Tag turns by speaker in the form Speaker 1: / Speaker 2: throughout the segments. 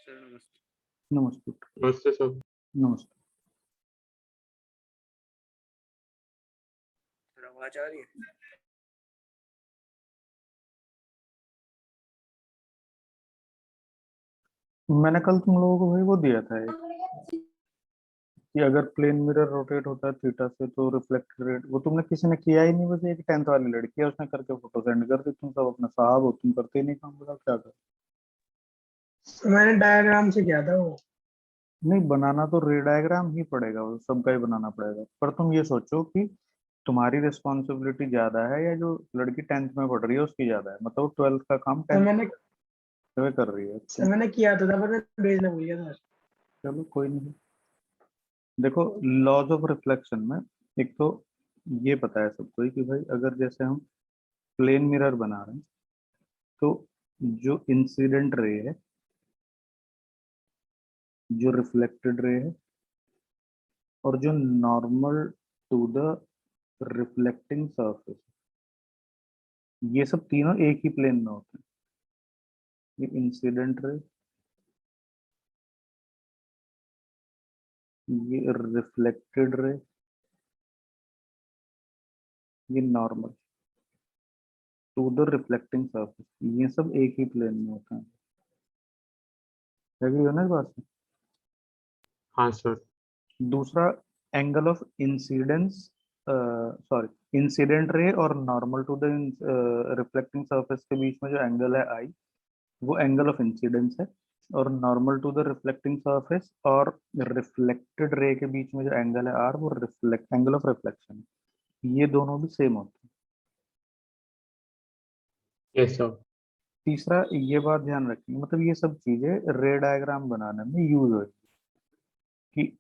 Speaker 1: Sir नमस्ते।
Speaker 2: नमस्ते।
Speaker 3: नमस्ते सर।
Speaker 2: नमस्ते।
Speaker 1: सर आवाज आ रही है?
Speaker 2: मैंने कल तुम लोगों को भाई वो दिया था एक कि अगर प्लेन मिरर रोटेट होता है थीटा से तो रिफ्लेक्टेड रेट, वो तुमने किसी ने किया ही नहीं। बस एक 10th वाली लड़की है, उसने करके फोटो सेंड कर दी। तुम सब अपना साहब हो, तुम करते ही नहीं काम। बताओ क्या कर।
Speaker 4: मैंने डायग्राम से किया था वो।
Speaker 2: नहीं बनाना तो रे डायग्राम ही पड़ेगा, वो सबका ही बनाना पड़ेगा। पर तुम ये सोचो कि तुम्हारी रिस्पॉन्सिबिलिटी ज्यादा है या जो लड़की 10th में पढ़ रही है उसकी ज्यादा है। मतलब 12th का काम
Speaker 4: सर
Speaker 2: 10th
Speaker 4: मैंने
Speaker 2: में कर रही है
Speaker 4: सर मैंने किया तो था पर मैं भेजना भूल गया था।
Speaker 2: चलो कोई नहीं। देखो, लॉज ऑफ रिफ्लेक्शन में एक तो ये पता है सबको ही कि भाई अगर जैसे हम प्लेन मिरर बना रहे हैं तो जो इंसिडेंट रे है, जो रिफ्लेक्टेड रे है, और जो normal to the reflecting surface, ये सब तीनों एक ही प्लेन में होते हैं। ये इंसिडेंट रे, ये रिफ्लेक्टेड रे, ये normal to the reflecting surface, ये सब एक ही प्लेन में होते हैं। एग्री हो ना इस बात से?
Speaker 3: हाँ सर।
Speaker 2: दूसरा, angle of incidence, sorry, incident ray और normal to the reflecting surface के बीच में जो एंगल है आई, वो एंगल ऑफ इंसिडेंस है। और normal to the reflecting surface और रिफ्लेक्टेड रे के बीच में जो एंगल है आर, वो रिफ्लेक्ट एंगल ऑफ रिफ्लेक्शन है। ये दोनों भी सेम होते हैं।
Speaker 3: Yes sir.
Speaker 2: तीसरा, ये बात ध्यान रखनी, मतलब ये सब चीजें रे डायग्राम बनाने में यूज होती है कि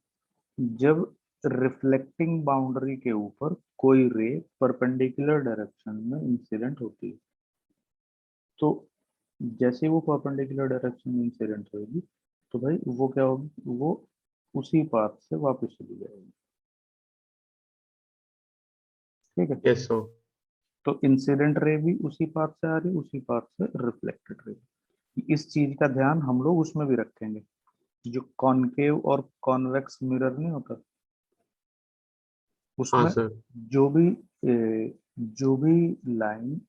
Speaker 2: जब रिफ्लेक्टिंग बाउंड्री के ऊपर कोई रे परपेंडिकुलर डायरेक्शन में इंसिडेंट होती है, तो जैसे वो परपेंडिकुलर डायरेक्शन में इंसिडेंट होगी तो भाई वो क्या होगी, वो उसी पाथ से वापस चली जाएगी। ठीक है?
Speaker 3: Yes sir.
Speaker 2: तो इंसिडेंट रे भी उसी पाथ से आ रही है, उसी पाथ से रिफ्लेक्टेड रे। इस चीज का ध्यान हम लोग उसमें भी रखेंगे, जो कॉनकेव और कॉन्वेक्स मिरर नहीं होता,
Speaker 3: हाँ
Speaker 2: उसमें
Speaker 3: सर।
Speaker 2: जो भी जो भी लाइन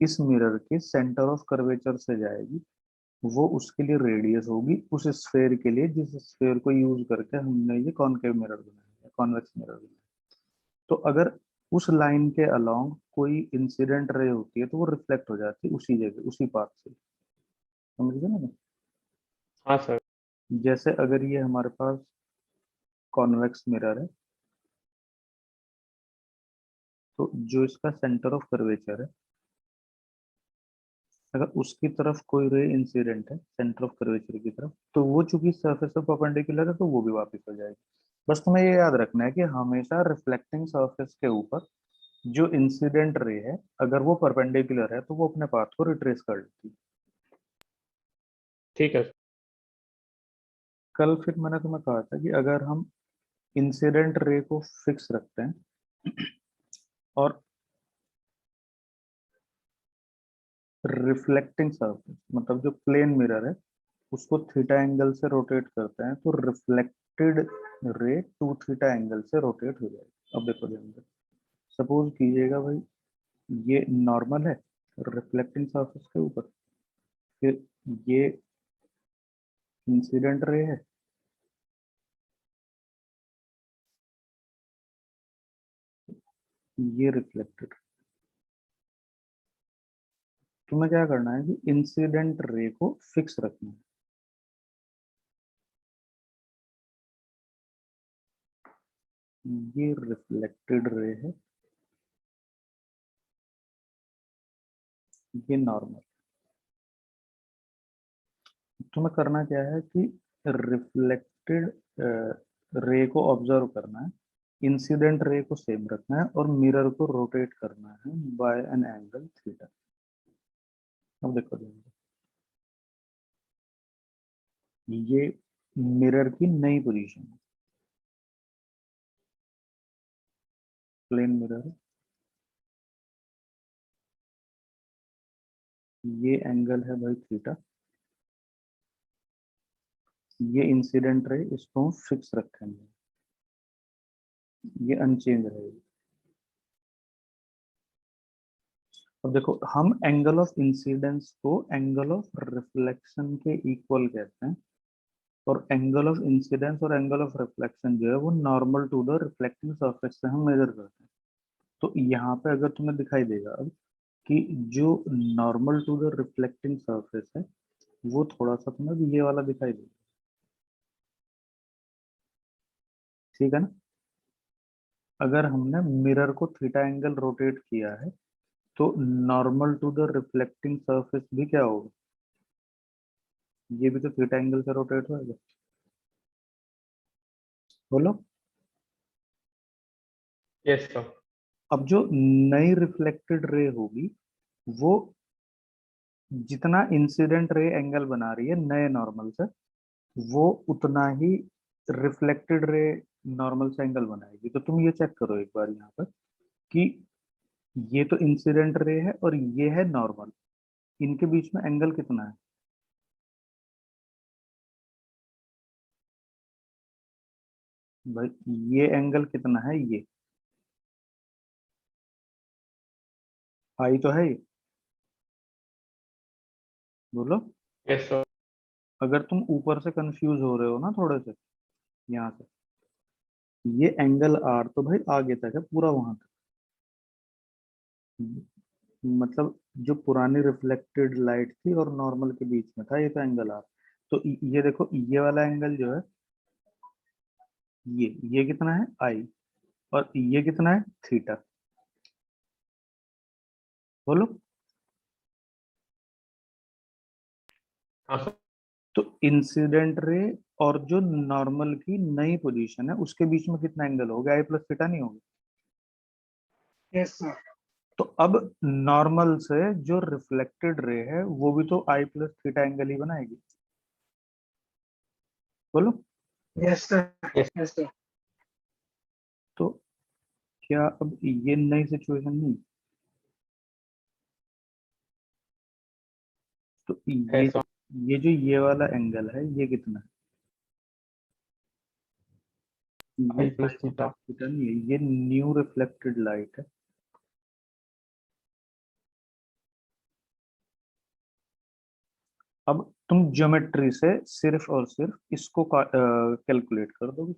Speaker 2: इस मिरर के सेंटर ऑफ कर्वेचर से जाएगी वो उसके लिए रेडियस होगी उस स्फेयर के लिए, जिस स्फेयर को यूज करके हमने ये कॉनकेव मिरर बनाया, कॉन्वेक्स मिरर बनाया। तो अगर उस लाइन के अलोंग कोई इंसिडेंट रे होती है तो वो रिफ्लेक्ट हो जाती है उसी जगह, उसी पाथ से। समझ गए ना?
Speaker 3: हाँ सर।
Speaker 2: जैसे अगर ये हमारे पास कॉन्वेक्स मिरर है तो जो इसका सेंटर ऑफ कर्वेचर है, अगर उसकी तरफ कोई रे इंसिडेंट है सेंटर ऑफ कर्वेचर की तरफ, तो वो चूंकि सरफेस पे परपेंडिकुलर है तो वो भी वापस हो जाएगी। बस तुम्हें ये याद रखना है कि हमेशा रिफ्लेक्टिंग सरफेस के ऊपर जो इंसिडेंट रे है अगर वो परपेंडिकुलर है तो वो अपने पाथ को रिट्रेस कर लेती है।
Speaker 3: ठीक है।
Speaker 2: कल फिर मैंने तुम्हें कहा था कि अगर हम इंसिडेंट रे को फिक्स रखते हैं और रिफ्लेक्टिंग सरफेस मतलब जो प्लेन मिरर है उसको थीटा एंगल से रोटेट करते हैं तो reflected ray two theta angle से रोटेट हो जाएगी। अब देखो ध्यान से, सपोज कीजिएगा भाई ये नॉर्मल है रिफ्लेक्टिंग सरफेस के ऊपर, फिर ये इंसिडेंट रे है, ये रिफ्लेक्टेड। तुम्हें क्या करना है कि इंसिडेंट रे को फिक्स रखना है। ये रिफ्लेक्टेड रे है, ये नॉर्मल। तुम्हें करना क्या है कि रिफ्लेक्टेड रे को ऑब्जर्व करना है, इंसिडेंट रे को सेम रखना है और मिरर को रोटेट करना है बाय एन एंगल थीटा। अब देखो ये मिरर की नई पोजीशन है, प्लेन मिरर है, ये एंगल है भाई थीटा, ये इंसिडेंट रे, इसको हम फिक्स रखेंगे, ये अनचेंज रहेगी। अब देखो, हम एंगल ऑफ इंसिडेंस को एंगल ऑफ रिफ्लेक्शन के इक्वल कहते हैं, और एंगल ऑफ इंसिडेंस और एंगल ऑफ रिफ्लेक्शन जो है वो normal to the reflecting surface से हम मेजर करते हैं। तो यहाँ पे अगर तुम्हें दिखाई देगा अब कि जो normal to the reflecting surface है वो थोड़ा सा तुम्हें ये वाला दिखाई देगा, ठीक है ना। अगर हमने मिरर को थीटा एंगल रोटेट किया है तो normal to the reflecting surface भी क्या होगा, ये भी तो थीटा एंगल से रोटेट होगा। बोलो।
Speaker 3: Yes sir.
Speaker 2: अब जो नई रिफ्लेक्टेड रे होगी वो जितना इंसिडेंट रे एंगल बना रही है नए नॉर्मल से, वो उतना ही रिफ्लेक्टेड रे नॉर्मल से एंगल बनाएगी। तो तुम ये चेक करो एक बार यहाँ पर कि ये तो इंसिडेंट रे है और ये है नॉर्मल, इनके बीच में एंगल कितना है। भाई ये एंगल कितना है, ये आई तो है ये। बोलो।
Speaker 3: Yes sir.
Speaker 2: अगर तुम ऊपर से कंफ्यूज हो रहे हो ना थोड़े से, यहाँ से ये एंगल आर तो भाई आगे तक है पूरा वहां तक, मतलब जो पुरानी रिफ्लेक्टेड लाइट थी और नॉर्मल के बीच में था ये तो एंगल आर। तो ये देखो, ये वाला एंगल जो है ये कितना है आई, और ये कितना है थीटा। बोलो।
Speaker 3: हाँ सर।
Speaker 2: तो इंसिडेंट रे और जो नॉर्मल की नई पोजीशन है उसके बीच में कितना एंगल हो गया, आई प्लस थीटा नहीं होगा।
Speaker 4: Yes sir.
Speaker 2: तो अब नॉर्मल से जो रिफ्लेक्टेड रे है वो भी तो आई प्लस थीटा एंगल ही बनाएगी। बोलो।
Speaker 4: Yes sir.
Speaker 3: Yes.
Speaker 4: Yes sir.
Speaker 2: तो क्या अब ये नई सिचुएशन नहीं, तो
Speaker 3: है
Speaker 2: ये
Speaker 3: सर।
Speaker 2: ये जो ये वाला एंगल है ये कितना है, ये
Speaker 3: आई प्लस
Speaker 2: आई
Speaker 3: थीटा।
Speaker 2: प्लस थीटा नहीं है, ये न्यू रिफ्लेक्टेड लाइट है। अब तुम ज्योमेट्री से सिर्फ और सिर्फ इसको कैलकुलेट कर दोगे,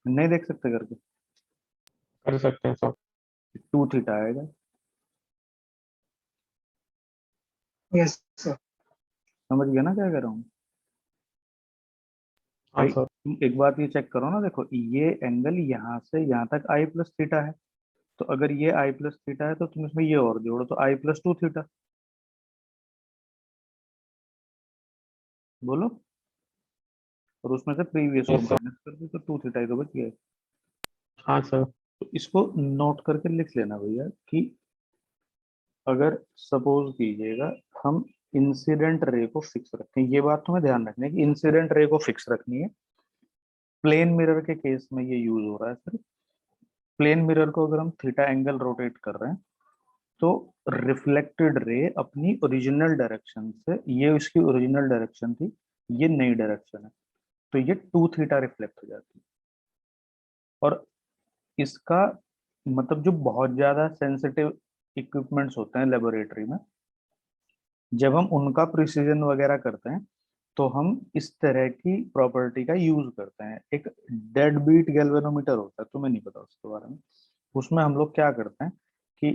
Speaker 2: नहीं देख सकते करके।
Speaker 3: कर सकते हैं सर।
Speaker 2: टू थीटा आएगा,
Speaker 4: यस सर।
Speaker 2: समझ गया ना क्या कह रहा हूँ।
Speaker 3: हाँ
Speaker 2: भाई
Speaker 3: सर।
Speaker 2: तुम एक बात ये चेक करो ना, देखो ये एंगल यहाँ से यहाँ तक आई प्लस थीटा है, तो अगर ये आई प्लस थीटा है तो तुम इसमें ये और जोड़ो तो आई प्लस टू थीटा। बोलो। और उसमें से प्रीवियस को
Speaker 3: यस सर।
Speaker 2: माइनस कर दो तो टू थीटा ही तो बच गया।
Speaker 3: हाँ सर।
Speaker 2: तो इसको नोट करके लिख लेना भैया कि अगर सपोज कीजिएगा हम इंसिडेंट रे को फिक्स रखें, ये बात तुम्हें ध्यान रखनी है कि इंसिडेंट रे को फिक्स रखनी है। प्लेन मिरर के केस में ये यूज हो रहा है सर। प्लेन मिरर को अगर हम थीटा एंगल रोटेट कर रहे हैं तो रिफ्लेक्टेड रे अपनी ओरिजिनल डायरेक्शन से, ये इसकी ओरिजिनल डायरेक्शन थी, ये नई डायरेक्शन है, तो ये टू थीटा रिफ्लेक्ट हो जाती है। और इसका मतलब जो बहुत ज्यादा सेंसिटिव इक्विपमेंट्स होते हैं लेबोरेटरी में, जब हम उनका प्रिसीजन वगैरह करते हैं तो हम इस तरह की प्रॉपर्टी का यूज करते हैं। एक डेड बीट गैल्वेनोमीटर होता है, तुम्हें नहीं पता उसके बारे में। उसमें हम लोग क्या करते हैं कि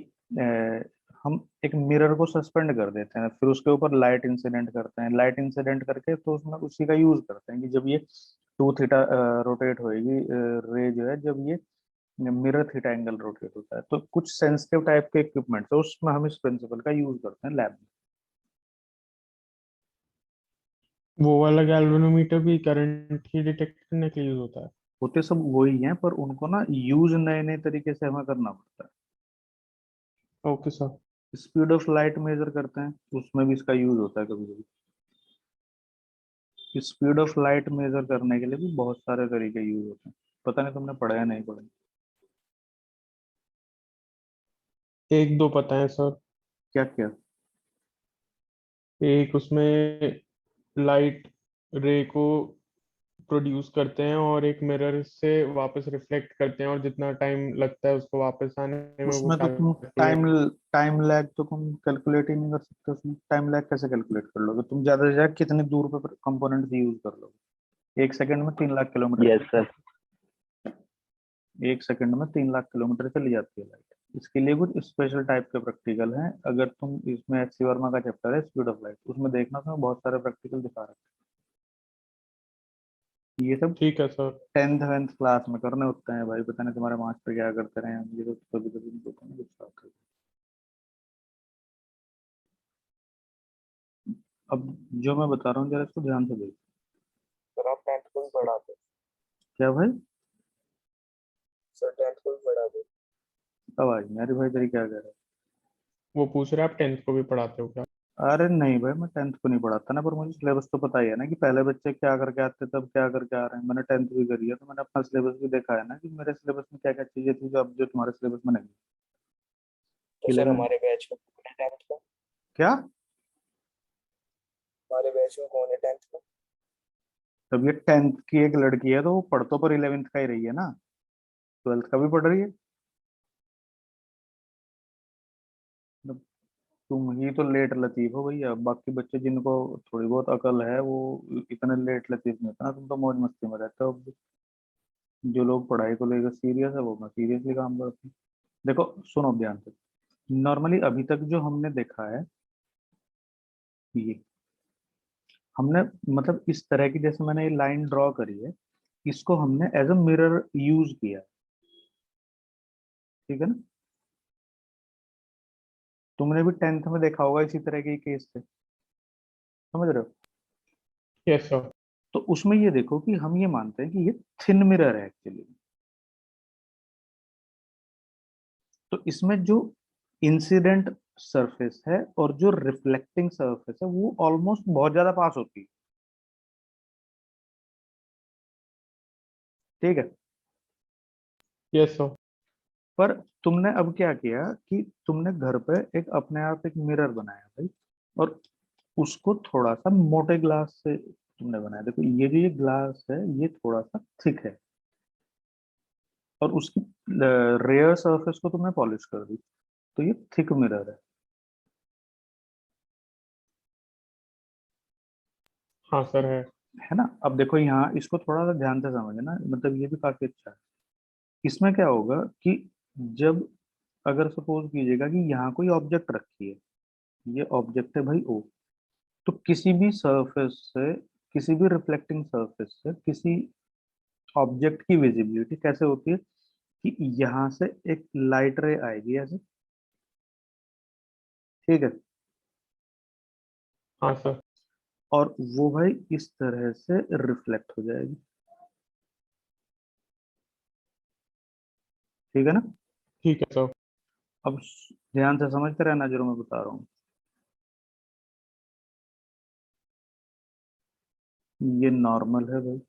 Speaker 2: हम एक मिरर को सस्पेंड कर देते हैं, फिर उसके ऊपर लाइट इंसिडेंट करते हैं, लाइट इंसिडेंट करके तो उसमें उसी का यूज करते हैं कि जब ये टू थीटा रोटेट होएगी रे जो है, जब ये मिरर थीटा एंगल रोटेट होता है तो कुछ सेंसिटिव टाइप के इक्विपमेंट है उसमें हम इस प्रिंसिपल का यूज करते हैं लैब में।
Speaker 3: वो वाला गैल्वेनोमीटर भी करंट ही डिटेक्ट करने के लिए यूज होता है।
Speaker 2: होते सब वही हैं पर उनको ना यूज नए नए तरीके से हमें करना पड़ता
Speaker 3: ओके सर।
Speaker 2: है। स्पीड ऑफ लाइट मेजर करते हैं उसमें भी इसका यूज होता है कभी कभी। स्पीड ऑफ लाइट मेजर करने के लिए भी बहुत सारे तरीके यूज होते हैं, पता नहीं तुमने पढ़ा या नहीं पढ़ा।
Speaker 3: एक दो पता है सर।
Speaker 2: क्या क्या?
Speaker 3: एक उसमें लाइट रे को प्रोड्यूस करते हैं और एक मिरर से वापस रिफ्लेक्ट करते हैं, और जितना टाइम लगता है उसको वापस आने में वो
Speaker 2: उसमें तो तुम टाइम
Speaker 3: कैलकुलेट।
Speaker 2: टाइम लैग तो तुम कैलकुलेट ही नहीं कर सकते। उसमें टाइम लैग कैसे कैलकुलेट कर लोगे? तुम ज्यादा से ज्यादा कितनी दूर पे कंपोनेंट यूज कर लोगे? 1 सेकंड में 3 लाख किलोमीटर
Speaker 1: यस
Speaker 2: चली
Speaker 1: सर।
Speaker 2: जाती है। 1 सेकंड में 3 लाख किलोमीटर चली जाती है लाइट। इसके लिए कुछ स्पेशल टाइप के प्रैक्टिकल हैं। अगर तुम इसमें एच सी वर्मा का चैप्टर है स्पीड ऑफ लाइट, उसमें देखना, उसमें बहुत सारे प्रैक्टिकल दिखा रखे हैं। ये सब
Speaker 3: ठीक है सर।
Speaker 2: 10th 11th क्लास में करने होते हैं भाई। पता नहीं तुम्हारे मास्टर क्या करते रहे हैं, ये तो कभी कभी नहीं पता, नहीं गुस्सा आता है। अब जो मैं बता रहा हूँ जरा इसको ध्यान से देखो।
Speaker 1: सर आप 10th को भी पढ़ाते?
Speaker 2: क्या भाई?
Speaker 1: सर 10th को भी पढ़ाते?
Speaker 2: आवाज मेरी भाई तेरी क्या कह रहा है?
Speaker 3: वो पूछ रहे हैं आप 10th को भी पढ़ाते हो क्या?
Speaker 2: अरे नहीं भाई, मैं 10th को नहीं पढ़ाता ना, पर मुझे सिलेबस तो पता ही है ना कि पहले बच्चे क्या करके आते तब क्या करके आ रहे हैं। मैंने 10th भी करी है तो मैंने अपना सिलेबस भी देखा है ना कि मेरे सिलेबस में क्या क्या चीजें थी जो अब जो तुम्हारे सिलेबस में नहीं।
Speaker 1: तो सर
Speaker 2: 11
Speaker 1: हमारे बैच में कौन है 10th का?
Speaker 2: क्या?
Speaker 1: हमारे बैच में कौन है 10th का?
Speaker 2: तब ये 10th की एक लड़की है तो वो पढ़ तो पर 11th का ही रही है ना, 12th का भी पढ़ रही है। मतलब तुम ही तो लेट लतीफ हो भैया, बाकी बच्चे जिनको थोड़ी बहुत अकल है वो इतने लेट लतीफ नहीं होता ना। तुम तो मौज मस्ती में रहते हो। जो लोग पढ़ाई को लेकर सीरियस है वो मैं सीरियसली काम करते हैं। देखो सुनो ध्यान से। नॉर्मली अभी तक जो हमने देखा है, ये हमने मतलब इस तरह की, जैसे मैंने ये लाइन ड्रॉ करी है, इसको हमने एज अ मिरर यूज किया है। ठीक है ना? तुमने भी 10th में देखा होगा इसी तरह के केस से, समझ रहे हो?
Speaker 3: Yes sir.
Speaker 2: तो उसमें ये देखो कि हम ये मानते हैं कि ये थिन मिरर है एक्चुअली। तो इसमें जो इंसिडेंट सरफेस है और जो रिफ्लेक्टिंग सरफेस है वो ऑलमोस्ट बहुत ज्यादा पास होती है। ठीक है?
Speaker 3: Yes sir.
Speaker 2: पर तुमने अब क्या किया कि तुमने घर पे एक अपने आप एक मिरर बनाया भाई, और उसको थोड़ा सा मोटे ग्लास से तुमने बनाया। देखो ये जो ये ग्लास है ये थोड़ा सा थिक है, और उसकी रेयर सरफेस को तुमने पॉलिश कर दी, तो ये थिक मिरर
Speaker 3: हाँ सर है।
Speaker 2: है ना? अब देखो यहाँ इसको थोड़ा सा ध्यान से समझना, मतलब ये भी काफी अच्छा है। इसमें क्या होगा कि जब, अगर सपोज कीजिएगा कि यहाँ कोई ऑब्जेक्ट रखी है, ये ऑब्जेक्ट है भाई ओ, तो किसी भी सरफेस से, किसी भी रिफ्लेक्टिंग सरफेस से किसी ऑब्जेक्ट की विजिबिलिटी कैसे होती है कि यहाँ से एक लाइट रे आएगी ऐसे। ठीक है?
Speaker 3: हाँ सर।
Speaker 2: और वो भाई इस तरह से रिफ्लेक्ट हो जाएगी। ठीक है ना?
Speaker 3: ठीक है सर।
Speaker 2: अब ध्यान से समझते रहना जो मैं बता रहा हूँ। ये नॉर्मल है भाई।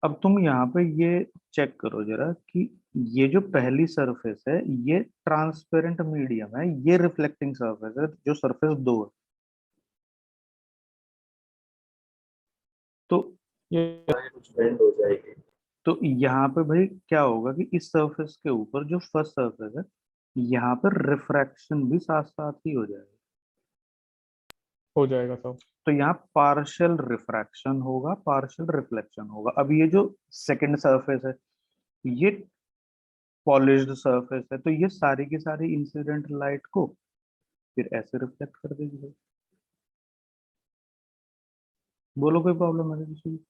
Speaker 2: अब तुम यहाँ पे ये चेक करो जरा कि ये जो पहली सरफेस है ये ट्रांसपेरेंट मीडियम है, ये रिफ्लेक्टिंग सरफेस है जो सरफेस दो है। तो
Speaker 3: ये
Speaker 1: कुछ बेंड हो जाएगी।
Speaker 2: यहाँ पे भाई क्या होगा कि इस सरफेस के ऊपर जो फर्स्ट सरफेस है, यहाँ पर रिफ्रैक्शन भी साथ साथ ही हो जाएगा।
Speaker 3: हो जाएगा सर।
Speaker 2: तो यहाँ पार्शियल रिफ्रैक्शन होगा, पार्शियल रिफ्लेक्शन होगा। अब ये जो सेकंड सरफेस है ये पॉलिश्ड सरफेस है, तो ये सारी की सारी इंसिडेंट लाइट को फिर ऐसे रिफ्लेक्ट कर देगी भाई। बोलो कोई प्रॉब्लम है किसी को?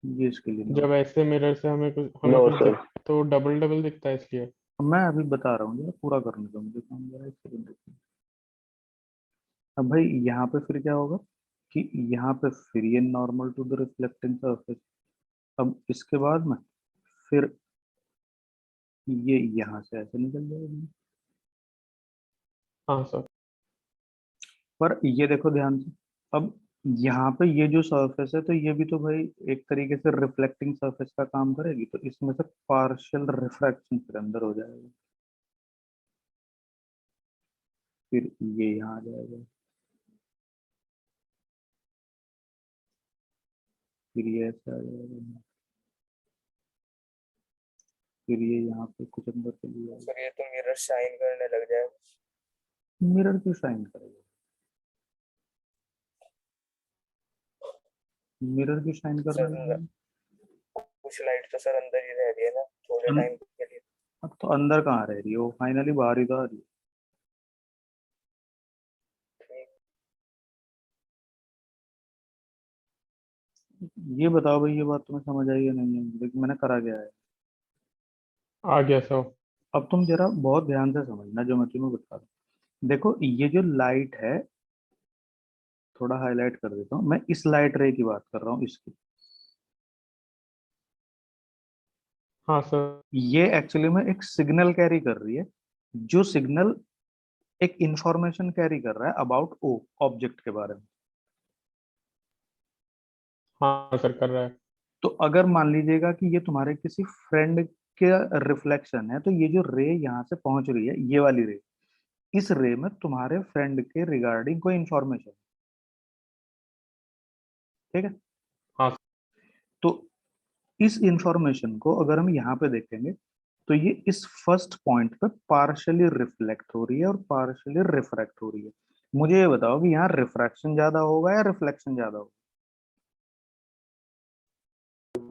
Speaker 2: ये इसके लिए
Speaker 3: जब
Speaker 2: नॉर्मल।
Speaker 3: ऐसे मिरर से हमें
Speaker 1: नो
Speaker 3: कुछ
Speaker 1: सर।
Speaker 3: दिखता है तो डबल डबल दिखता है इसलिए।
Speaker 2: मैं अभी बता रहा हूँ जरा, पूरा करने दो मुझे काम जरा, एक सेकंड रुकिए। अब भाई यहाँ पे फिर क्या होगा कि यहाँ पे फिर ये normal to the reflecting surface. अब इसके बाद में फिर ये यहाँ से ऐसे निकल जाएगी।
Speaker 3: हाँ सर।
Speaker 2: पर ये देखो ध्यान से। अब यहाँ पे ये जो सरफेस है तो ये भी तो भाई एक तरीके से रिफ्लेक्टिंग सरफेस का काम करेगी, तो इसमें से पार्शियल रिफ्रैक्शन फिर अंदर हो जाएगा। फिर ये यहाँ आ जाएगा, फिर ये ऐसे आ जाएगा, फिर ये यहाँ पे कुछ अंदर चली जाएगा।
Speaker 1: सर ये तो मिरर शाइन करने लग जाएगा।
Speaker 2: मिरर क्यों शाइन करेगा? मिरर क्यों शाइन करने
Speaker 1: सर
Speaker 2: लगेगा?
Speaker 1: कुछ लाइट तो सर अंदर ही रह रही है ना थोड़े
Speaker 2: अन-
Speaker 1: टाइम के लिए।
Speaker 2: अब तो अंदर कहाँ रह रही है, वो फाइनली बाहर ही तो आ रही है। ये बताओ भाई, ये बात तुम्हें समझ आई या नहीं है? लेकिन मैंने करा क्या है।
Speaker 3: आ गया सर।
Speaker 2: अब तुम जरा बहुत ध्यान से समझना जो मैं तुम्हें बता रहा हूँ। देखो ये जो लाइट है, थोड़ा हाईलाइट कर देता हूँ, मैं इस लाइट रे की बात कर रहा हूँ, इसकी।
Speaker 3: हाँ सर।
Speaker 2: ये एक्चुअली में एक सिग्नल कैरी कर रही है, जो सिग्नल एक इंफॉर्मेशन कैरी कर रहा है अबाउट ओ ऑब्जेक्ट के बारे में।
Speaker 3: हाँ सर कर रहा है।
Speaker 2: तो अगर मान लीजिएगा कि ये तुम्हारे किसी फ्रेंड के रिफ्लेक्शन है, तो ये जो रे यहाँ से पहुंच रही है, ये वाली रे, इस रे में तुम्हारे फ्रेंड के रिगार्डिंग कोई इंफॉर्मेशन, ठीक है?
Speaker 3: हाँ
Speaker 2: तो इस इंफॉर्मेशन को अगर हम यहाँ पे देखेंगे, तो ये इस फर्स्ट पॉइंट पे पार्शियली रिफ्लेक्ट हो रही है और पार्शियली रिफ्रैक्ट हो रही है। मुझे ये बताओ कि यहाँ रिफ्रैक्शन ज्यादा होगा या रिफ्लेक्शन ज्यादा होगा?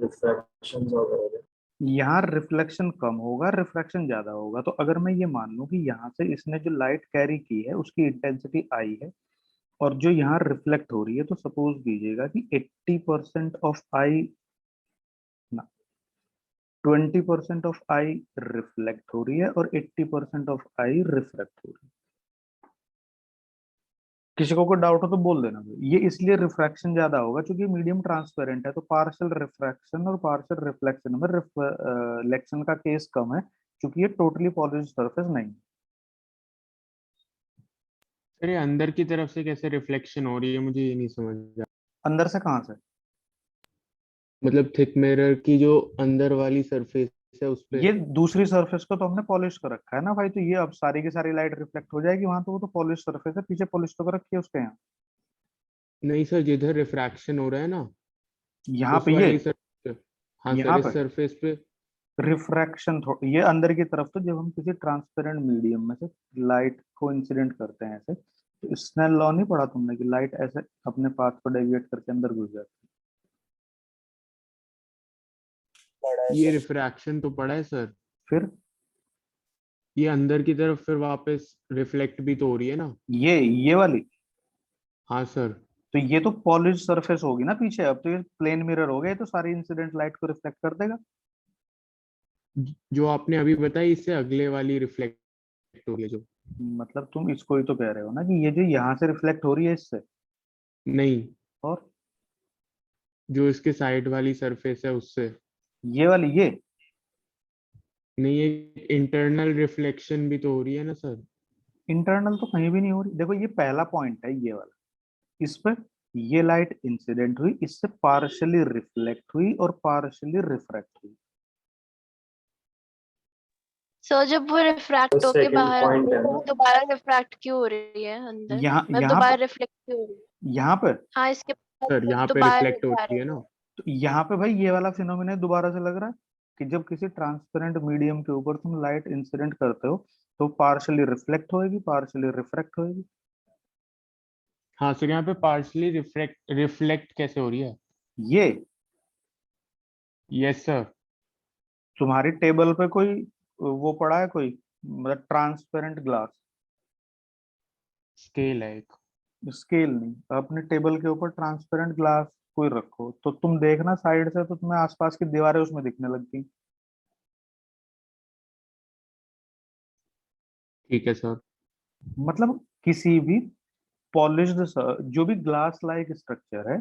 Speaker 1: रिफ्रैक्शंस वगैरह।
Speaker 2: यहाँ रिफ्लेक्शन कम होगा, रिफ्रैक्शन ज्यादा होगा। तो अगर मैं ये मान लूं कि यहाँ से इसने जो लाइट कैरी की है उसकी इंटेंसिटी आई है, और जो यहाँ रिफ्लेक्ट हो रही है, तो सपोज कीजिएगा कि 80% ऑफ आई, ना, 20% ऑफ आई रिफ्लेक्ट हो रही है और 80% ऑफ आई रिफ्रैक्ट हो रही है। किसी को कोई डाउट हो तो बोल देना। ये इसलिए रिफ्रैक्शन ज्यादा होगा क्योंकि मीडियम ट्रांसपेरेंट है, तो पार्शियल रिफ्रैक्शन और पार्शियल रिफ्लेक्शन में रिफ्लेक्शन का केस कम है, क्योंकि ये टोटली पॉलिश सरफेस नहीं है।
Speaker 3: सर, ये अंदर की तरफ से कैसे रिफ्लेक्शन हो रही है, मुझे ये नहीं समझ आ।
Speaker 2: अंदर से कहाँ से?
Speaker 3: मतलब थिक मिरर की जो अंदर वाली सरफेस है उस पे।
Speaker 2: ये दूसरी सरफेस को तो हमने पॉलिश कर रखा है ना भाई, तो ये अब सारी की सारी लाइट रिफ्लेक्ट हो जाएगी वहां, तो वो तो पॉलिश सरफेस है, पीछे पॉलिश तो कर रखी है उसके यहाँ।
Speaker 3: नहीं सर, जिधर रिफ्रैक्शन हो रहा है ना
Speaker 2: यहाँ
Speaker 3: उस
Speaker 2: पे ये,
Speaker 3: वाली सरफेस। हाँ सर,
Speaker 2: यहाँ पे
Speaker 3: इस सरफेस पे।
Speaker 2: रिफ्रैक्शन ये अंदर की तरफ, तो जब हम किसी ट्रांसपेरेंट मीडियम में से लाइट को इंसिडेंट करते हैं ऐसे, तो स्नेल लॉ नहीं पढ़ा तुमने कि लाइट ऐसे अपने पाथ को डेविएट करके अंदर घुस जाती
Speaker 1: बड़ा है
Speaker 3: ये
Speaker 1: सर।
Speaker 3: रिफ्रैक्शन तो पड़ा है सर।
Speaker 2: है? फिर
Speaker 3: ये अंदर की तरफ फिर वापस रिफ्लेक्ट भी तो हो रही है ना।
Speaker 2: ये वाली,
Speaker 3: हाँ सर।
Speaker 2: तो ये तो पॉलिश सरफेस होगी ना पीछे, अब तो ये प्लेन मिरर हो गया, ये तो सारी इंसिडेंट लाइट को रिफ्लेक्ट कर देगा।
Speaker 3: जो आपने अभी बताई इससे अगले वाली रिफ्लेक्ट हो रही है जो।
Speaker 2: मतलब तुम इसको ही तो कह रहे हो ना कि ये जो यहाँ से रिफ्लेक्ट हो रही है इससे,
Speaker 3: नहीं,
Speaker 2: और
Speaker 3: जो इसके साइड वाली सरफेस है उससे।
Speaker 2: ये वाली, ये
Speaker 3: नहीं, ये इंटरनल रिफ्लेक्शन भी तो हो रही है ना सर।
Speaker 2: इंटरनल तो कहीं भी नहीं हो रही। देखो ये पहला पॉइंट है, ये वाला, इस पर ये लाइट इंसिडेंट हुई, इससे पार्शियली रिफ्लेक्ट हुई और पार्शियली रिफ्रैक्ट हुई।
Speaker 5: सो जब वो रिफ्रैक्ट होके
Speaker 1: सेकंड
Speaker 5: बाहर आ
Speaker 1: पॉइंट
Speaker 5: रही
Speaker 1: है
Speaker 5: है,
Speaker 1: ना।
Speaker 5: वो दोबारा रिफ्रैक्ट क्यों हो रही है अंदर?
Speaker 2: यहाँ
Speaker 5: मतलब
Speaker 2: यहाँ
Speaker 5: दोबारा
Speaker 2: पर,
Speaker 5: रिफ्लेक्ट क्यों हो रही है?
Speaker 2: यहाँ पर,
Speaker 5: हाँ, इसके बाद
Speaker 3: सर
Speaker 5: वो
Speaker 3: यहाँ पे
Speaker 5: दोबारा
Speaker 3: रिफ्लेक्ट हो
Speaker 5: जा
Speaker 3: रही है
Speaker 5: रही
Speaker 3: ना।
Speaker 5: है।
Speaker 2: तो यहाँ पे भाई ये वाला फिनोमिना दोबारा से लग रहा है कि जब किसी ट्रांसपेरेंट मीडियम के ऊपर तुम लाइट इंसिडेंट करते हो, तो पार्शियली रिफ्लेक्ट होएगी, पार्शियली रिफ्रैक्ट होएगी।
Speaker 3: हाँ सर, यहाँ पे पार्शली रिफ्लेक्ट कैसे हो रही है?
Speaker 2: ये
Speaker 3: यस सर।
Speaker 2: तुम्हारी टेबल पे कोई वो पड़ा है, कोई मतलब ट्रांसपेरेंट ग्लास,
Speaker 3: स्केल है एक।
Speaker 2: स्केल नहीं, अपने टेबल के ऊपर ट्रांसपेरेंट ग्लास कोई रखो, तो तुम देखना साइड से, तो तुम्हें आसपास की दीवारें उसमें दिखने लगती।
Speaker 3: ठीक है सर।
Speaker 2: मतलब किसी भी पॉलिश्ड जो भी ग्लास लाइक स्ट्रक्चर है,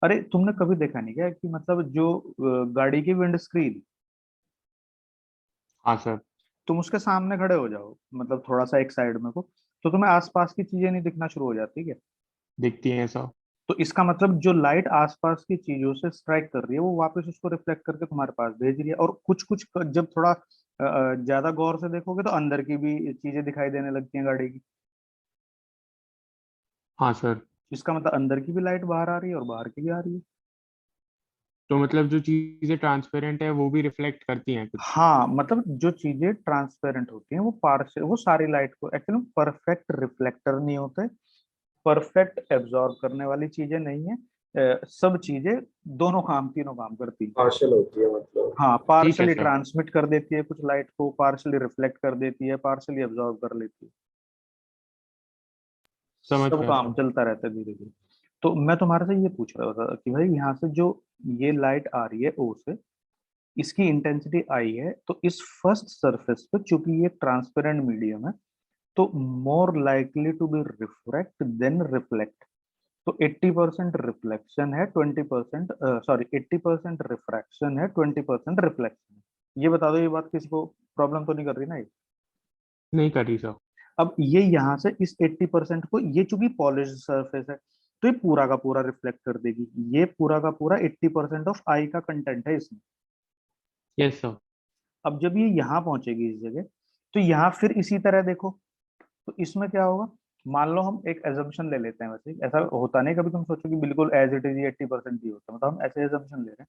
Speaker 2: अरे तुमने कभी देखा नहीं क्या कि मतलब जो गाड़ी की विंड स्क्रीन,
Speaker 3: हाँ सर।
Speaker 2: तुम उसके सामने खड़े हो जाओ, मतलब थोड़ा सा एक साइड में को, तो तुम्हें आसपास की चीजें नहीं दिखना शुरू हो जाती क्या?
Speaker 3: दिखती है सर।
Speaker 2: तो इसका मतलब जो लाइट आसपास की चीजों से स्ट्राइक कर रही है, वो वापस उसको रिफ्लेक्ट करके तुम्हारे पास भेज रही है। और कुछ कुछ जब थोड़ा ज्यादा गौर से देखोगे, तो अंदर की भी चीजें दिखाई देने लगती हैं गाड़ी की।
Speaker 3: हाँ सर।
Speaker 2: इसका मतलब अंदर की भी लाइट बाहर आ रही है और बाहर की भी आ रही है।
Speaker 3: तो मतलब जो चीजें ट्रांसपेरेंट है वो भी रिफ्लेक्ट करती हैं कुछ।
Speaker 2: हाँ, मतलब जो चीजें ट्रांसपेरेंट होती हैं वो पार्शियल, वो सारी लाइट को एक्चुअली परफेक्ट रिफ्लेक्टर नहीं होते, परफेक्ट एब्जॉर्ब करने वाली चीजें नहीं है। सब चीजें दोनों काम, तीनों काम करती हैं।
Speaker 1: पार्शल होती है मतलब।
Speaker 2: हाँ,
Speaker 3: ठीक है
Speaker 2: पार्शली
Speaker 3: सर।
Speaker 2: ट्रांसमिट कर देती है कुछ लाइट को, पार्शली रिफ्लेक्ट कर देती है, पार्शली एब्जॉर्ब कर लेती है।
Speaker 3: समझ
Speaker 2: सब
Speaker 3: गया
Speaker 2: काम
Speaker 3: सर।
Speaker 2: चलता रहता है धीरे धीरे। तो मैं तुम्हारे से ये पूछ रहा था कि भाई यहाँ से जो ये लाइट आ रही है ओ से, इसकी इंटेंसिटी आई है, तो इस फर्स्ट सरफेस पे चूंकि ये ट्रांसपेरेंट मीडियम है, तो more likely to be refract than reflect. तो 80% रिफ्लेक्शन है, 20% सॉरी 80% रिफ्रैक्शन है, 20% रिफ्लेक्शन है। ये बता दो, ये बात किसी को प्रॉब्लम तो नहीं कर रही ना ये?
Speaker 3: नहीं करी सर।
Speaker 2: अब ये यहाँ से इस 80% को, ये चूंकि पॉलिश सरफेस है, तो ये पूरा का पूरा रिफ्लेक्ट कर देगी। ये पूरा का पूरा 80% ऑफ आई का कंटेंट है इसमें।
Speaker 3: Yes sir.
Speaker 2: अब जब ये यहाँ पहुंचेगी इस जगह, तो यहाँ फिर इसी तरह देखो, तो इसमें क्या होगा? मान लो हम एक एजम्पशन ले लेते हैं, वैसे ऐसा होता नहीं, कभी तुम सोचो कि बिल्कुल एज इट इज 80% ही होता है, मतलब हम ऐसे एजम्पशन ले रहे हैं।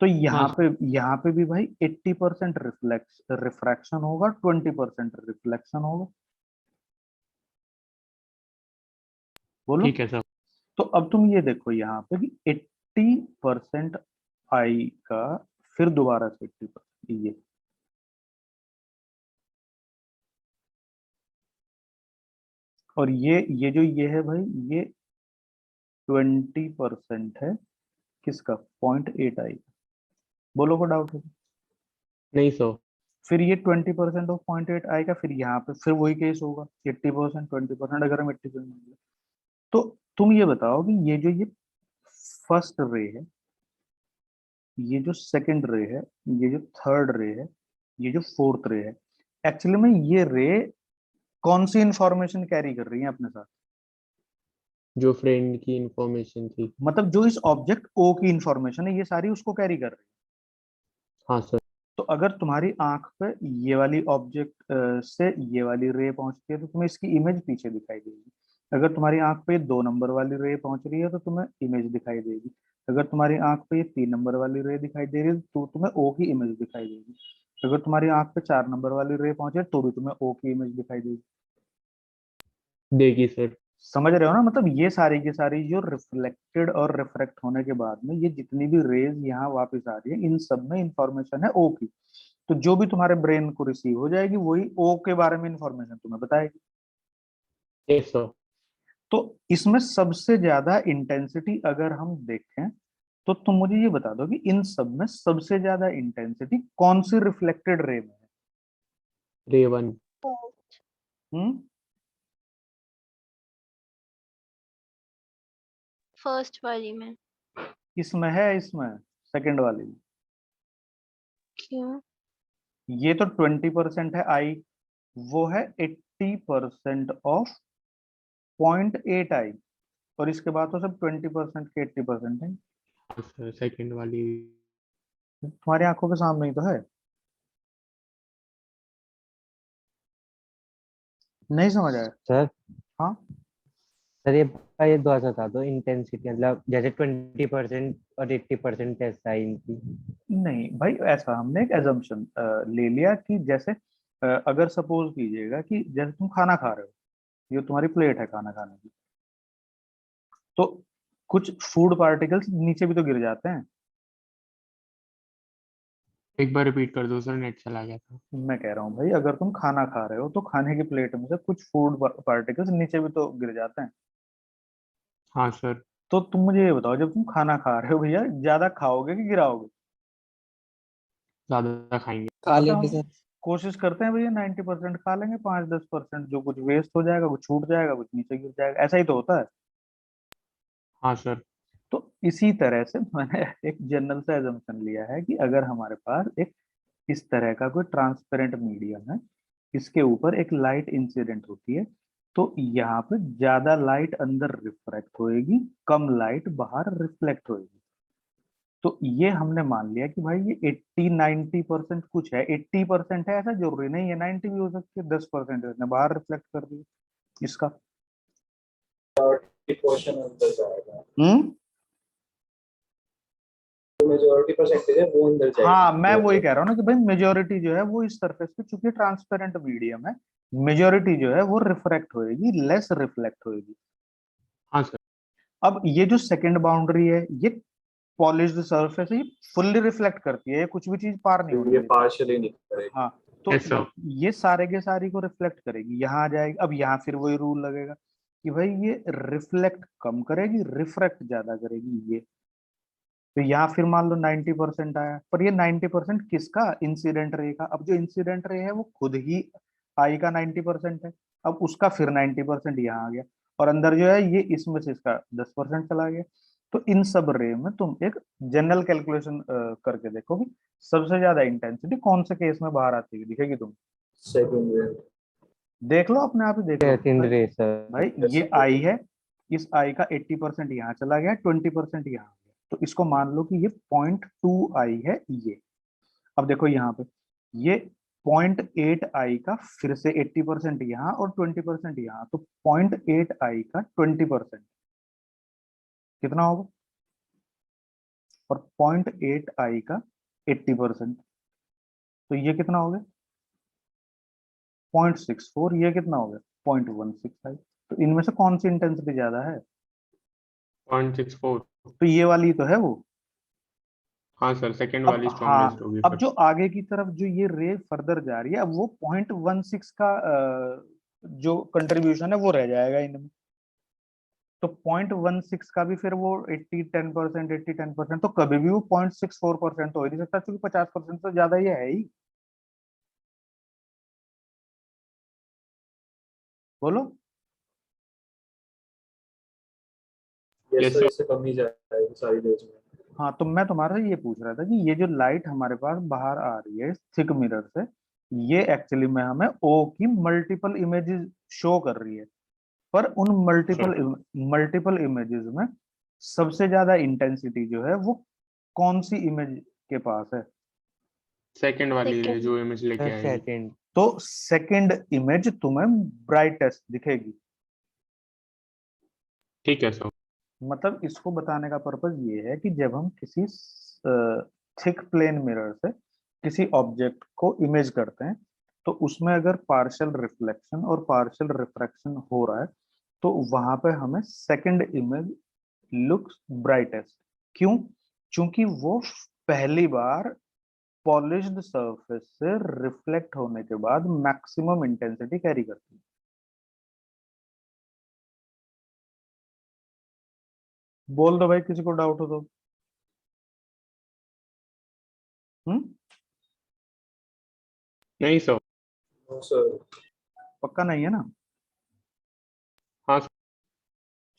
Speaker 2: तो
Speaker 3: हाँ
Speaker 2: यहाँ पे भी भाई 80% रिफ्लेक्स रिफ्रैक्शन होगा, 20% रिफ्लेक्शन होगा। बोलो।
Speaker 3: ठीक है सर।
Speaker 2: तो अब तुम ये देखो यहाँ पे कि 80% आई का, फिर दोबारा से 80%, और ये जो ये है भाई, ये 20% है किसका? 0.8 आई। बोलो को डाउट है?
Speaker 3: नहीं सर।
Speaker 2: फिर ये 20% ऑफ 0.8 आएगा, फिर यहाँ पे फिर वही केस होगा, 80% 20%, अगर हम 80%। तो तुम ये बताओ कि ये जो ये फर्स्ट रे है, ये जो सेकंड रे है, ये जो थर्ड रे है, ये जो फोर्थ रे है, एक्चुअली में ये रे कौन सी इंफॉर्मेशन कैरी कर रही है अपने साथ?
Speaker 3: जो फ्रेंड की इंफॉर्मेशन थी।
Speaker 2: मतलब जो इस ऑब्जेक्ट ओ की इंफॉर्मेशन है, ये सारी उसको कैरी कर रही है।
Speaker 3: हाँ सर।
Speaker 2: तो अगर तुम्हारी आंख पे ये वाली ऑब्जेक्ट से ये वाली रे पहुंचती है, तो तुम्हें इसकी इमेज पीछे दिखाई देगी। अगर तुम्हारी आंख पे 2 नंबर वाली रे पहुंच रही है, तो तुम्हें इमेज दिखाई देगी। अगर तुम्हारी आंख पे ये 3 नंबर वाली रे दिखाई दे रही है, तो तुम्हें ओ की इमेज दिखाई देगी। अगर तुम्हारी आंख पे 4 नंबर वाली रे पहुंचे, तो भी तुम्हें ओ की इमेज दिखाई देगी।
Speaker 3: देगी सर।
Speaker 2: समझ रहे हो ना? मतलब ये सारी की सारी जो रिफ्लेक्टेड और रिफ्रैक्ट होने के बाद में ये जितनी भी रेज यहाँ वापस आ रही है, इन सब में इंफॉर्मेशन है ओ की। तो जो भी तुम्हारे ब्रेन को रिसीव हो जाएगी, वही ओ के बारे में इंफॉर्मेशन तुम्हें बताएगी।
Speaker 3: Yes sir.
Speaker 2: तो इसमें सबसे ज्यादा इंटेंसिटी अगर हम देखें, तो तुम मुझे ये बता दो कि इन सब में सबसे ज्यादा इंटेंसिटी कौन सी रिफ्लेक्टेड रे में है?
Speaker 3: रेवन।
Speaker 2: हम्म
Speaker 5: फर्स्ट वाली में।
Speaker 2: इसमें है, इसमें सेकंड वाली में।
Speaker 5: क्यों?
Speaker 2: ये तो 20% है आई, वो है 80% ऑफ 0.8 आई, और इसके बाद तो सब 20% के 80% है।
Speaker 3: हाँ सर, सेकंड वाली।
Speaker 2: तुम्हारी आंखों के सामने ही तो है। नहीं समझ आया?
Speaker 6: सर
Speaker 2: हाँ,
Speaker 6: सर ये दोबारा से बता दो इंटेंसिटी, मतलब जैसे 20% और 80% ऐसा है इनकी।
Speaker 2: नहीं भाई, ऐसा हमने एक एजम्पशन ले लिया कि जैसे अगर सपोज कीजिएगा कि जैसे तुम खाना खा रहे हो, ये तुम्हारी प्लेट है खाना खाने की, तो कुछ फूड पार्टिकल्स नीचे भी तो गिर जाते हैं।
Speaker 3: एक बार रिपीट कर दो सर, नेट चला गया था।
Speaker 2: मैं कह रहा हूँ भाई, अगर तुम खाना खा रहे हो, तो खाने की प्लेट में से कुछ फूड पार्टिकल्स नीचे भी तो गिर जाते हैं।
Speaker 3: हाँ सर।
Speaker 2: तो तुम मुझे ये बताओ, जब तुम खाना खा रहे हो भैया, ज्यादा खाओगे कि गिराओगे?
Speaker 3: ज्यादा खाएंगे।
Speaker 6: खा
Speaker 2: मतलब
Speaker 6: लेंगे
Speaker 2: हम
Speaker 6: सर।
Speaker 2: कोशिश करते हैं भैया 90% खा लेंगे, 5-10% जो कुछ वेस्ट हो जाएगा, कुछ छूट जाएगा, कुछ नीचे गिर जाएगा, ऐसा ही तो होता है।
Speaker 3: हाँ सर।
Speaker 2: तो इसी तरह से मैंने एक जनरल सा एजम्पशन लिया है कि अगर हमारे पास एक इस तरह का कोई ट्रांसपेरेंट मीडियम है, इसके ऊपर एक लाइट इंसिडेंट होती है, तो यहाँ पे ज्यादा लाइट अंदर रिफ्रैक्ट होएगी, कम लाइट बाहर रिफ्लेक्ट होएगी। तो ये हमने मान लिया कि भाई ये 80-90% कुछ है, 80% है, ऐसा जरूरी नहीं है, 90 भी हो सकती है, 10% इसने बाहर रिफ्लेक्ट कर दिया इसका।
Speaker 1: क्वेश्चन अंदर जाएगा,
Speaker 2: हम्म,
Speaker 1: जो मेजॉरिटी परसेंटेज है वो अंदर जाएगी।
Speaker 2: हाँ मैं वही कह रहा हूँ ना कि भाई मेजोरिटी जो है वो इस सरफेस पे, चूंकि ट्रांसपेरेंट मीडियम है, मेजोरिटी जो है वो रिफ्रैक्ट होएगी, लेस रिफ्लेक्ट होएगी।
Speaker 3: हाँ सर।
Speaker 2: अब ये जो सेकंड बाउंड्री है, ये पॉलिश्ड सरफेस है, ये फुल्ली रिफ्लेक्ट करती है, ये कुछ भी चीज पार नहीं होने
Speaker 1: ये
Speaker 2: देती।
Speaker 1: पार्शियली नहीं करेगी।
Speaker 2: हाँ, तो
Speaker 3: Yes, sir.
Speaker 2: ये सारे के सारी को रिफ्लेक्ट करेगी, यहाँ आ जाएगी। अब यहाँ फिर वही रूल लगेगा कि भाई ये रिफ्लेक्ट कम करेगी, रिफ्रैक्ट ज्यादा करेगी ये। तो यहाँ फिर मान लो 90% आया, पर ये 90% किसका? इंसिडेंट रे का। अब जो इंसिडेंट रे है वो खुद ही आई का 90% है, अब उसका फिर 90% यहाँ आ गया, और अंदर जो है ये इसमें से इसका 10% चला गया। तो इन सब रे में तुम एक जनरल कैलकुलेशन करके देखो कि सबसे ज्यादा इंटेंसिटी कौन से केस में बाहर आती है, दिखेगी तुम।
Speaker 1: सेकंड वे
Speaker 2: देख लो, अपने आप ही देख लो
Speaker 6: सेकंड
Speaker 2: भाई।
Speaker 6: रे सर।
Speaker 2: भाई ये आई है, इस आई का 80% यहाँ चला गया, 20% यहाँ आ गया, तो इसको मान लो कि ये 0.2 आई है ये। अब देखो यहाँ पे ये 0.8 आई का फिर से 80% यहाँ और 20% यहाँ, तो 0.8 आई का 20% कितना होगा? और 0.8 आई का 80%, तो ये कितना हो गया? 0.64। ये कितना हो गया? 0.16 आई। तो इनमें से कौन सी इंटेंसिटी ज्यादा है?
Speaker 3: 0.64।
Speaker 2: तो ये वाली तो है वो।
Speaker 3: हाँ सर, सेकंड
Speaker 2: अब
Speaker 3: वाली
Speaker 2: हाँ,
Speaker 3: स्ट्रॉन्गेस्ट होगी
Speaker 2: अब
Speaker 3: फिर।
Speaker 2: जो आगे की तरफ जो ये रे फर्दर जा रही है, अब वो 0.16 का जो कंट्रीब्यूशन है वो रह जाएगा इनमें। तो 0.16 का भी फिर वो 80-10%, 80-10%, तो कभी भी वो 0.64% तो हो ही नहीं सकता, क्योंकि 50% से ज्यादा ये है ही। बोलो।
Speaker 1: ये
Speaker 3: Yes,
Speaker 1: सर
Speaker 3: sir.
Speaker 1: इससे कम ही जाएगी सारी रेंज में।
Speaker 2: हाँ, तो मैं तुम्हारे से ये पूछ रहा था कि ये जो लाइट हमारे पास बाहर आ रही है थिक मिरर से, ये एक्चुअली में हमें ओ की मल्टीपल इमेजेस शो कर रही है, पर उन
Speaker 3: Sure.
Speaker 2: मल्टीपल इमेजेस में सबसे ज्यादा इंटेंसिटी जो है वो कौन सी इमेज के पास है?
Speaker 3: सेकंड वाली रे
Speaker 5: सेकंड।
Speaker 3: जो इमेज लेके आएगी।
Speaker 6: सेकंड।
Speaker 2: तो सेकंड इमेज तुम्हें ब्राइटेस्ट दिखेगी।
Speaker 3: ठीक है सर।
Speaker 2: मतलब इसको बताने का पर्पज ये है कि जब हम किसी थिक प्लेन मिरर से किसी ऑब्जेक्ट को इमेज करते हैं, तो उसमें अगर पार्शियल रिफ्लेक्शन और पार्शियल रिफ्रैक्शन हो रहा है, तो वहां पे हमें सेकंड इमेज लुक्स ब्राइटेस्ट। क्यों? क्योंकि वो पहली बार पॉलिश्ड सरफेस से रिफ्लेक्ट होने के बाद मैक्सिमम इंटेंसिटी कैरी करती है। बोल दो भाई, किसी को डाउट हो तो। हम्म,
Speaker 3: नहीं सर।
Speaker 1: No sir.
Speaker 2: पक्का नहीं है ना?
Speaker 3: हाँ sir.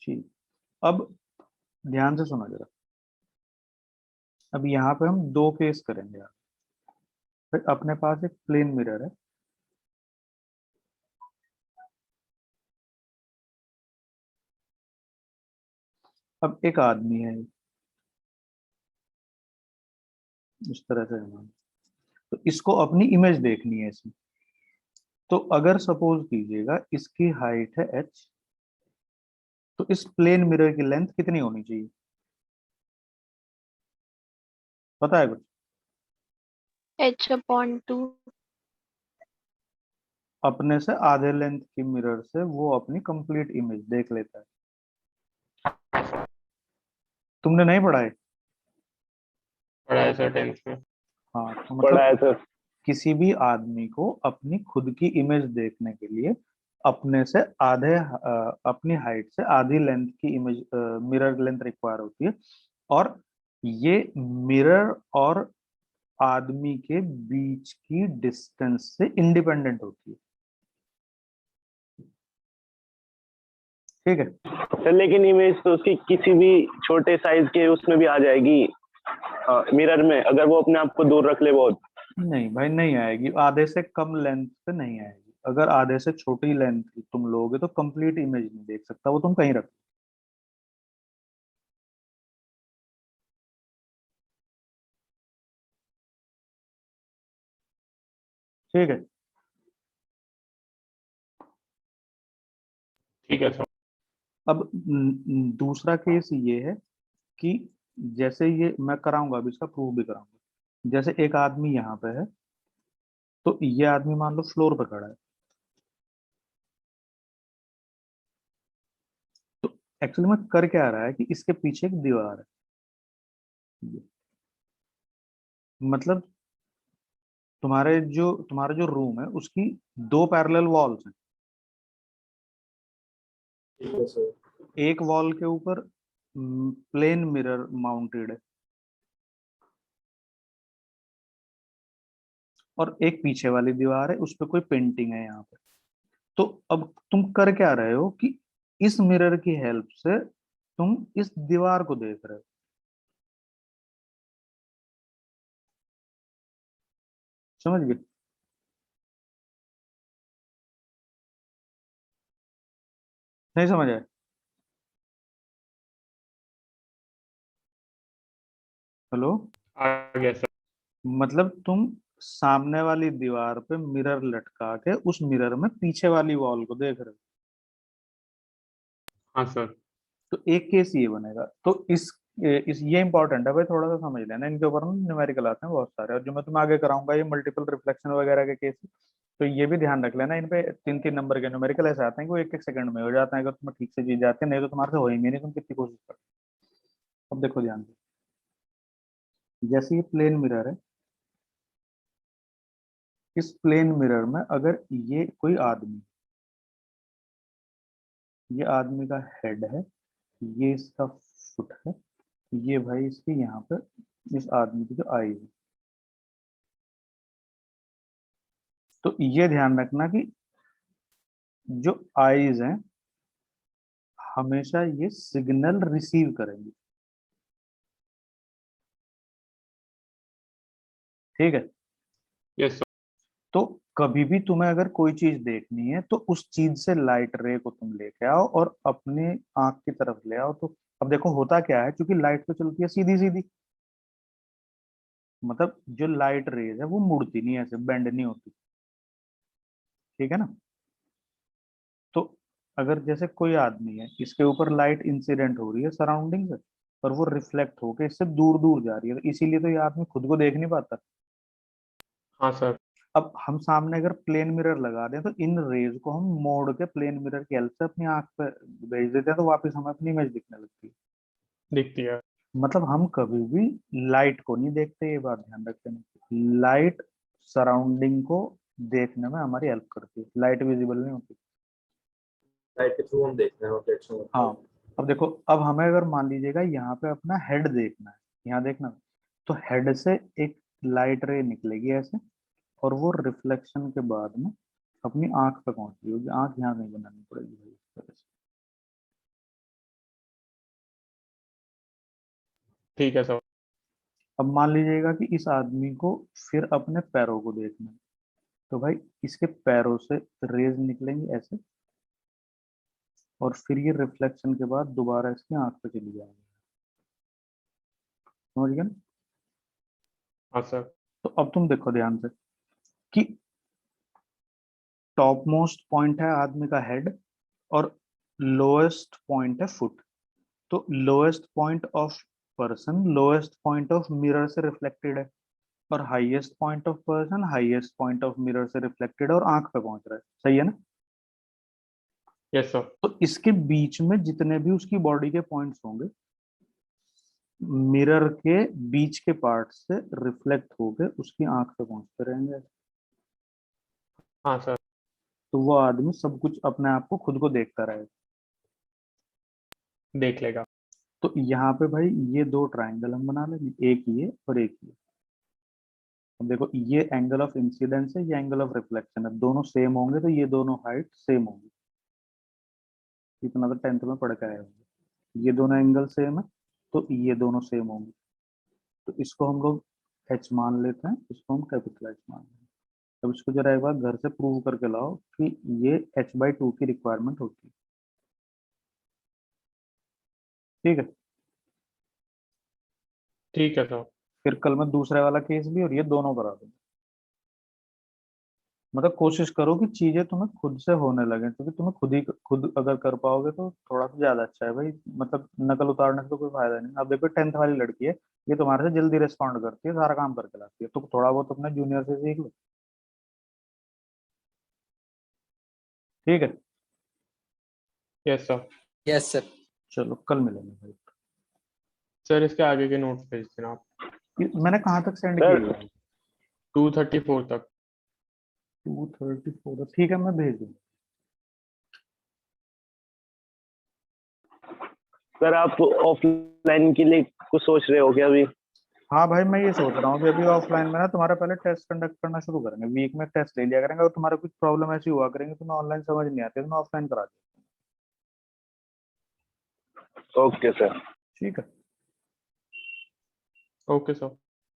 Speaker 2: ठीक। अब ध्यान से सुनो जरा। अब यहाँ पे हम दो केस करेंगे यार। फिर अपने पास एक प्लेन मिरर है, अब एक आदमी है इस तरह से है ना, तो इसको अपनी इमेज देखनी है इसमें। तो अगर सपोज कीजिएगा इसकी हाइट है h, तो इस प्लेन मिरर की लेंथ कितनी होनी चाहिए? पता है कुछ?
Speaker 5: h/2।
Speaker 2: अपने से आधे लेंथ की मिरर से वो अपनी कंप्लीट इमेज देख लेता है। तुमने नहीं पढ़ा है?
Speaker 3: पढ़ा है सर 10th में।
Speaker 2: हाँ, तो
Speaker 3: पढ़ा है
Speaker 2: मतलब
Speaker 3: सर।
Speaker 2: किसी भी आदमी को अपनी खुद की इमेज देखने के लिए अपने से आधे अपनी हाइट से आधी लेंथ की इमेज मिरर लेंथ रिक्वायर होती है, और ये मिरर और आदमी के बीच की डिस्टेंस से इंडिपेंडेंट होती है। ठीक है?
Speaker 7: सर लेकिन इमेज तो उसकी किसी भी छोटे साइज के उसमें भी आ जाएगी मिरर में, अगर वो अपने आप को दूर रख ले बहुत।
Speaker 2: नहीं भाई, नहीं आएगी, आधे से कम लेंथ पे नहीं आएगी। अगर आधे से छोटी लेंथ तुम लोगे तो कंप्लीट इमेज नहीं देख सकता वो, तुम कहीं रख। ठीक है?
Speaker 3: ठीक है सर।
Speaker 2: अब दूसरा केस ये है कि जैसे ये मैं कराऊंगा, अभी इसका प्रूफ भी कराऊंगा। जैसे एक आदमी यहाँ पे है, तो ये आदमी मान लो फ्लोर पे खड़ा है, तो एक्चुअली में कर क्या रहा है कि इसके पीछे एक दीवार है। ये, मतलब तुम्हारा जो रूम है उसकी दो पैरेलल वॉल्स हैं।
Speaker 1: ठीक है सर।
Speaker 2: एक वॉल के ऊपर प्लेन मिरर माउंटेड है और एक पीछे वाली दीवार है, उस पर कोई पेंटिंग है यहाँ पे। तो अब तुम कर क्या रहे हो कि इस मिरर की हेल्प से तुम इस दीवार को देख रहे हो। समझ गए? नहीं समझ आया? हेलो?
Speaker 3: आ गया सर।
Speaker 2: मतलब तुम सामने वाली दीवार पे मिरर लटका के उस मिरर में पीछे वाली वॉल को देख रहे हो।
Speaker 3: हाँ सर।
Speaker 2: तो एक केस ये बनेगा। तो इस ये इंपॉर्टेंट है भाई, थोड़ा सा समझ लेना। इनके ऊपर ना न्यूमेरिकल आते हैं बहुत सारे, और जो मैं तुम्हें आगे कराऊंगा ये मल्टीपल रिफ्लेक्शन वगैरह के केस। तो ये भी ध्यान रख लेना, इन पे 3-3 नंबर के न्यूमेरिकल ऐसे आते हैं कि वो 1-1 सेकंड में हो जाते हैं, अगर तुम्हें ठीक से चीज जाती है, नहीं तो तुम्हारे से हो ही नहीं, तुम कितनी कोशिश करो। अब देखो ध्यान से, जैसे ये प्लेन मिरर है, इस प्लेन मिरर में अगर ये कोई आदमी, ये आदमी का हेड है, ये इसका फुट है, ये भाई इसकी यहाँ पे इस आदमी की जो आई है। तो ये ध्यान रखना कि जो आईज हैं हमेशा ये सिग्नल रिसीव करेंगे। ठीक है?
Speaker 3: Yes sir.
Speaker 2: तो कभी भी तुम्हें अगर कोई चीज देखनी है तो उस चीज से लाइट रे को तुम लेके आओ और अपने आंख की तरफ ले आओ। तो अब देखो होता क्या है, क्योंकि लाइट तो चलती है सीधी सीधी, मतलब जो लाइट रेज है वो मुड़ती नहीं है, ऐसे बेंड नहीं होती। ठीक है ना? तो अगर जैसे कोई आदमी है, इसके ऊपर लाइट इंसिडेंट हो रही है सराउंडिंग से, और वो रिफ्लेक्ट होके इससे दूर दूर जा रही है, तो इसीलिए तो ये आदमी खुद को देख नहीं पाता।
Speaker 3: हाँ सर।
Speaker 2: अब हम सामने अगर प्लेन मिरर लगा दें तो इन रेज को हम मोड़ के प्लेन मिरर की हेल्प से अपनी आंख पे भेज देते हैं, तो वापस हमें अपनी इमेज दिखने लगती है।
Speaker 3: दिखती है।
Speaker 2: मतलब हम कभी भी लाइट को नहीं देखते, ये बात ध्यान रखते हैं। लाइट सराउंडिंग को देखने में हमारी हेल्प करती है, लाइट विजिबल नहीं होती।
Speaker 1: लाइट के थ्रू हम देखते हैं रिफ्लेक्शन होता
Speaker 2: हाँ।
Speaker 1: है।
Speaker 2: अब देखो, अब हमें अगर मान लीजिएगा यहाँ पे अपना हेड देखना है, यहाँ देखना, तो हेड से एक लाइट रे निकलेगी ऐसे, और वो रिफ्लेक्शन के बाद में अपनी आंख पे पहुंच रही होगी। आंख यहाँ नहीं बनानी पड़ेगी भाई, इस तरह से।
Speaker 3: ठीक है सर।
Speaker 2: अब मान लीजिएगा कि इस आदमी को फिर अपने पैरों को देखना है, तो भाई इसके पैरों से रेज निकलेंगे ऐसे, और फिर ये रिफ्लेक्शन के बाद दोबारा इसकी आंख पे चली जाएगी। समझ गए ना?
Speaker 3: हाँ सर।
Speaker 2: तो अब तुम देखो ध्यान से कि टॉप मोस्ट पॉइंट है आदमी का हेड, और लोएस्ट पॉइंट है फुट। तो lowest point of person lowest point of mirror से रिफ्लेक्टेड है, और highest point of person highest point of mirror से रिफ्लेक्टेड है, और आंख पे पहुंच रहा है। सही है ना?
Speaker 3: Yes sir.
Speaker 2: तो इसके बीच में जितने भी उसकी बॉडी के पॉइंट्स होंगे, मिरर के बीच के पार्ट से रिफ्लेक्ट होके उसकी आंख पे पहुंचते रहेंगे।
Speaker 3: हाँ सर।
Speaker 2: तो वो आदमी सब कुछ अपने आप को खुद को देखता रहेगा।
Speaker 3: देख लेगा।
Speaker 2: तो यहाँ पे भाई ये दो ट्राइंगल हम बना लेंगे, एक ये और एक ये। अब देखो, ये एंगल ऑफ इंसिडेंस है, ये एंगल ऑफ रिफ्लेक्शन है, दोनों सेम होंगे तो ये दोनों हाइट सेम होंगी। इतना तो 10th में पढ़ के आए होंगे। ये दोनों एंगल सेम है तो ये दोनों सेम होंगे। तो इसको हम लोग एच मान लेते हैं, इसको हम कैपिटल एच मान लेते हैं। अब इसको जरा एक बार घर से प्रूव करके लाओ कि ये h/2 की रिक्वायरमेंट होती है। ठीक है?
Speaker 3: ठीक है सर।
Speaker 2: फिर कल मैं दूसरे वाला केस भी और ये दोनों करा दूंगा। मतलब कोशिश करो कि चीजें तुम्हें खुद से होने लगे, क्योंकि तुम्हें खुद अगर कर पाओगे तो थोड़ा सा ज्यादा अच्छा है भाई। मतलब नकल उतारने से तो कोई फायदा नहीं। अब देखो 10th वाली लड़की है, ये तुम्हारे से जल्दी रिस्पॉन्ड करती है, सारा काम करके लाती है, तो थोड़ा बहुत अपने जूनियर से सीख लो। ठीक है,
Speaker 3: यस सर।
Speaker 8: Yes sir.
Speaker 2: चलो कल मिलेंगे भाई।
Speaker 3: सर इसके आगे के नोट्स भेज देना आप।
Speaker 2: मैंने कहाँ तक सेंड
Speaker 7: सर
Speaker 2: किया?
Speaker 3: 234 तक।
Speaker 2: 234, ठीक है मैं भेज दूंगा।
Speaker 7: सर आप ऑफलाइन के लिए कुछ सोच रहे हो क्या अभी?
Speaker 2: हाँ भाई, मैं ये सोच रहा हूँ कि अभी ऑफलाइन में ना तुम्हारा पहले टेस्ट कंडक्ट करना शुरू करेंगे, वीक में टेस्ट ले लिया करेंगे, और तुम्हारा कुछ प्रॉब्लम ऐसी हुआ करेंगे तुम्हें ऑनलाइन समझ नहीं आती तो मैं ऑफलाइन करा दूँ।
Speaker 7: Okay sir.
Speaker 2: ठीक है।
Speaker 3: Okay sir.